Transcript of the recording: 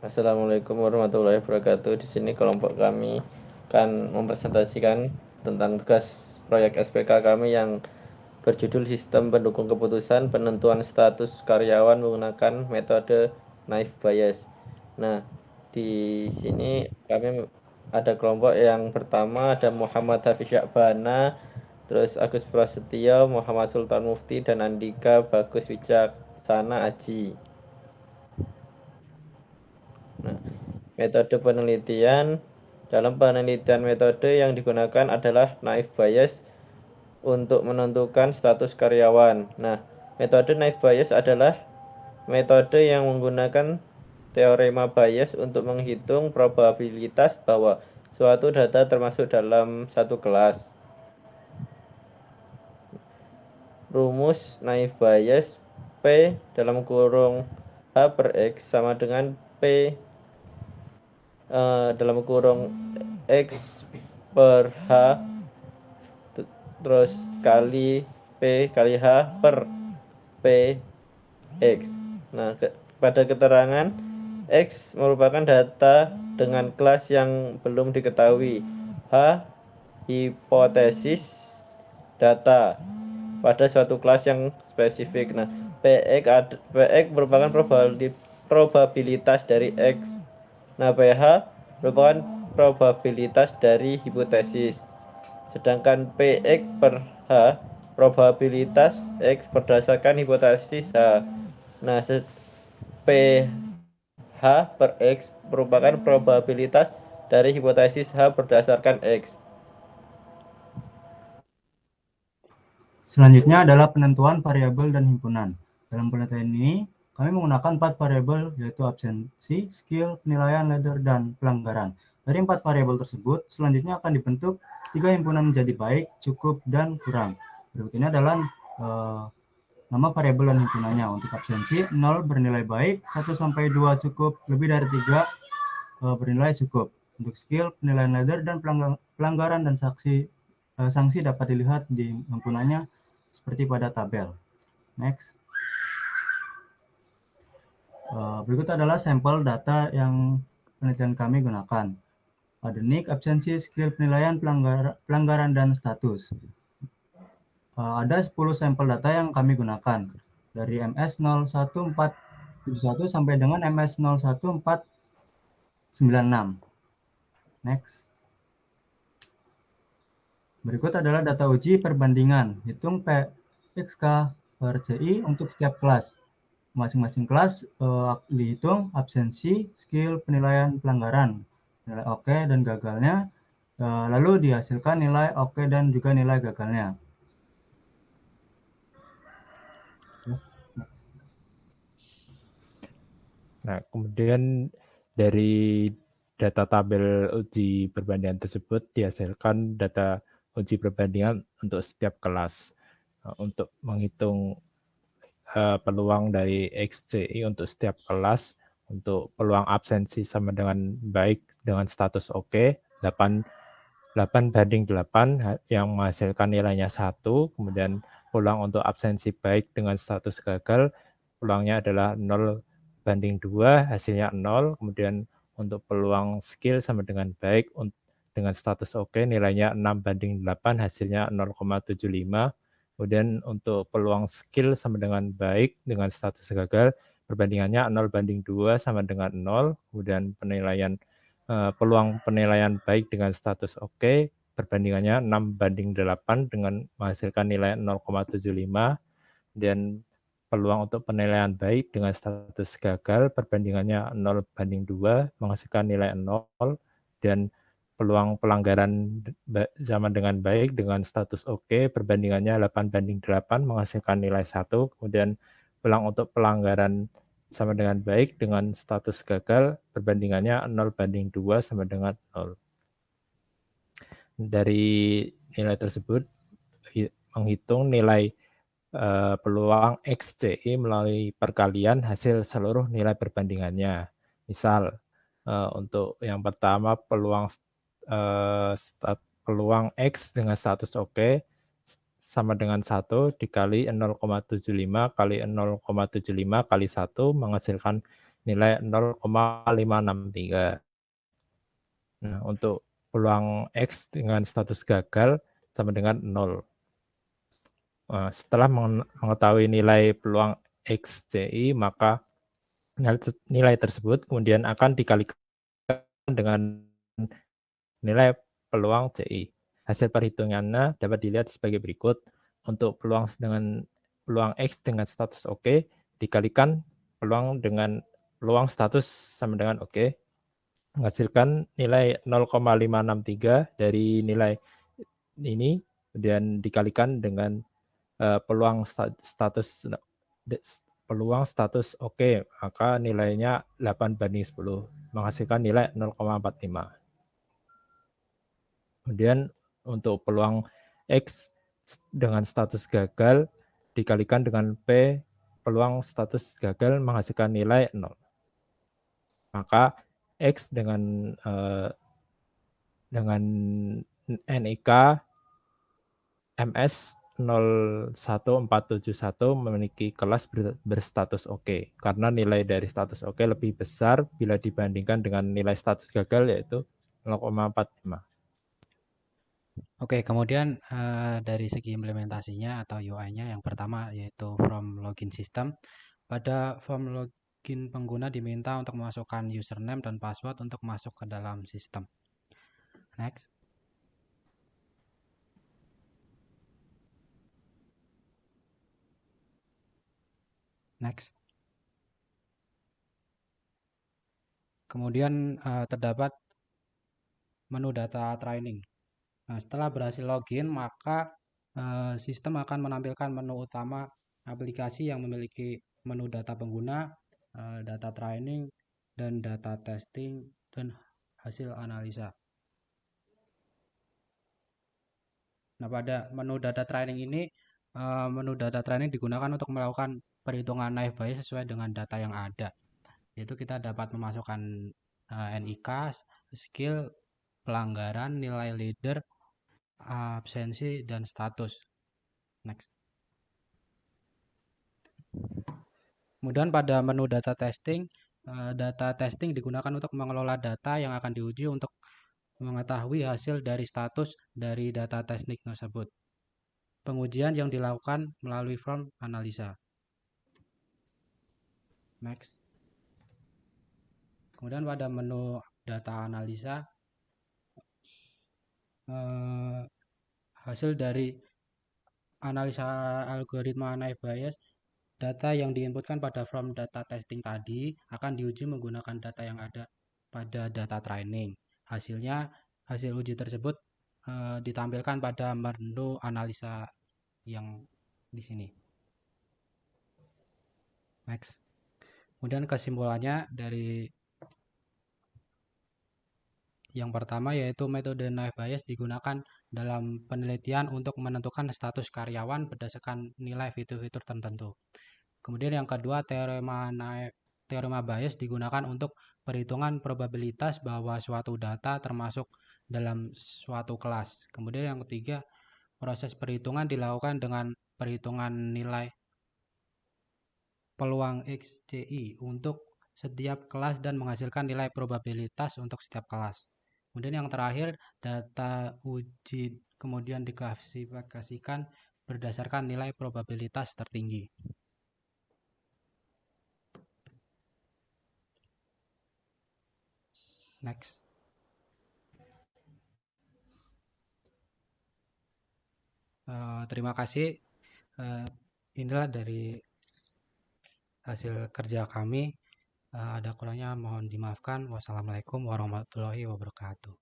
Assalamualaikum warahmatullahi wabarakatuh. Di sini kelompok kami akan mempresentasikan tentang tugas proyek SPK kami yang berjudul Sistem Pendukung Keputusan Penentuan Status Karyawan Menggunakan Metode Naive Bayes. Nah, di sini kami ada kelompok yang pertama ada Muhammad Hafiz Syakbana, terus Agus Prasetyo, Muhammad Sultan Mufti, dan Andika Bagus Wicaksana Aji. Nah, metode penelitian. Dalam penelitian metode yang digunakan adalah naive Bayes untuk menentukan status karyawan. Nah, metode naive Bayes adalah metode yang menggunakan teorema Bayes untuk menghitung probabilitas bahwa suatu data termasuk dalam satu kelas. Rumus naive Bayes P dalam kurung H per X sama dengan P dalam kurung X per H terus kali P kali H per P X. Nah, pada keterangan X merupakan data dengan kelas yang belum diketahui. H hipotesis data pada suatu kelas yang spesifik. Nah, PX merupakan probabilitas dari X. Nah, PH merupakan probabilitas dari hipotesis. Sedangkan PX per H probabilitas X berdasarkan hipotesis H. Nah, PH per X merupakan probabilitas dari hipotesis H berdasarkan X. Selanjutnya adalah penentuan variabel dan himpunan. Dalam penelitian ini, kami menggunakan 4 variabel, yaitu absensi, skill, penilaian, ladder, dan pelanggaran. Dari 4 variabel tersebut, selanjutnya akan dibentuk 3 himpunan menjadi baik, cukup, dan kurang. Berikut ini adalah nama variabel dan himpunannya. Untuk absensi, 0 bernilai baik, 1-2 cukup, lebih dari 3 bernilai cukup. Untuk skill, penilaian ladder, dan pelanggaran dan sanksi dapat dilihat di himpunannya seperti pada tabel. Next. Berikut adalah sampel data yang penelitian kami gunakan. Ada NIK, absensi, skill, penilaian, pelanggaran, dan status. Ada 10 sampel data yang kami gunakan. Dari MS 01471 sampai dengan MS 01496. Next. Berikut adalah data uji perbandingan. Hitung PXK per CI untuk setiap kelas. Masing-masing kelas dihitung absensi, skill, penilaian pelanggaran, nilai oke dan gagalnya, lalu dihasilkan nilai oke dan juga nilai gagalnya. Nah, kemudian dari data tabel uji perbandingan tersebut dihasilkan data uji perbandingan untuk setiap kelas. Untuk menghitung peluang dari XCI untuk setiap kelas, untuk peluang absensi sama dengan baik dengan status oke, 8:8 yang menghasilkan nilainya 1, kemudian peluang untuk absensi baik dengan status gagal, peluangnya adalah 0:2, hasilnya 0, kemudian untuk peluang skill sama dengan baik dengan status oke, nilainya 6:8, hasilnya 0,75, kemudian untuk peluang skill sama dengan baik dengan status gagal, perbandingannya 0:2 sama dengan 0, kemudian peluang penilaian baik dengan status oke, perbandingannya 6:8 dengan menghasilkan nilai 0,75, dan peluang untuk penilaian baik dengan status gagal, perbandingannya 0:2 menghasilkan nilai 0, dan peluang pelanggaran sama dengan baik dengan status oke, perbandingannya 8:8 menghasilkan nilai 1, kemudian peluang untuk pelanggaran sama dengan baik dengan status gagal, perbandingannya 0:2 sama dengan 0. Dari nilai tersebut, menghitung nilai peluang XCI melalui perkalian hasil seluruh nilai perbandingannya. Misal, untuk yang pertama peluang X dengan status oke sama dengan 1 dikali 0,75 kali 0,75 kali 1 menghasilkan nilai 0,563. Nah, untuk peluang X dengan status gagal sama dengan 0. Setelah mengetahui nilai peluang XCI, maka nilai tersebut kemudian akan dikalikan dengan nilai peluang CI. Hasil perhitungannya dapat dilihat sebagai berikut. Untuk peluang X dengan status OK dikalikan peluang status sama dengan OK, menghasilkan nilai 0,563 dari nilai ini, kemudian dikalikan dengan peluang status OK, maka nilainya 8/10, menghasilkan nilai 0,45. Kemudian untuk peluang X dengan status gagal dikalikan dengan P peluang status gagal menghasilkan nilai 0. Maka X dengan NIK MS 01471 memiliki kelas berstatus OK, karena nilai dari status OK lebih besar bila dibandingkan dengan nilai status gagal, yaitu 0,45. Oke, kemudian dari segi implementasinya atau UI-nya, yang pertama yaitu form login system. Pada form login, pengguna diminta untuk memasukkan username dan password untuk masuk ke dalam sistem. Next. Next. Kemudian terdapat menu data training. Nah, setelah berhasil login, maka sistem akan menampilkan menu utama aplikasi yang memiliki menu data pengguna, data training, dan data testing, dan hasil analisa. Nah, pada menu data training ini, menu data training digunakan untuk melakukan perhitungan naive Bayes sesuai dengan data yang ada. Yaitu kita dapat memasukkan NIK, skill, pelanggaran, nilai leader, absensi, dan status. Next. Kemudian pada menu data testing digunakan untuk mengelola data yang akan diuji untuk mengetahui hasil dari status dari data testing tersebut. Pengujian yang dilakukan melalui form analisa. Next. Kemudian pada menu data analisa, hasil dari analisa algoritma naive Bayes, data yang diinputkan pada form data testing tadi akan diuji menggunakan data yang ada pada data training. Hasil uji tersebut ditampilkan pada menu analisa yang di sini. Next. Kemudian kesimpulannya dari yang pertama yaitu metode naive Bayes digunakan dalam penelitian untuk menentukan status karyawan berdasarkan nilai fitur-fitur tertentu. Kemudian yang kedua, teorema Bayes digunakan untuk perhitungan probabilitas bahwa suatu data termasuk dalam suatu kelas. Kemudian yang ketiga, proses perhitungan dilakukan dengan perhitungan nilai peluang XCI untuk setiap kelas dan menghasilkan nilai probabilitas untuk setiap kelas. Kemudian yang terakhir, data uji kemudian diklasifikasikan berdasarkan nilai probabilitas tertinggi. Next. Terima kasih. Inilah dari hasil kerja kami. Ada kurangnya mohon dimaafkan. Wassalamualaikum warahmatullahi wabarakatuh.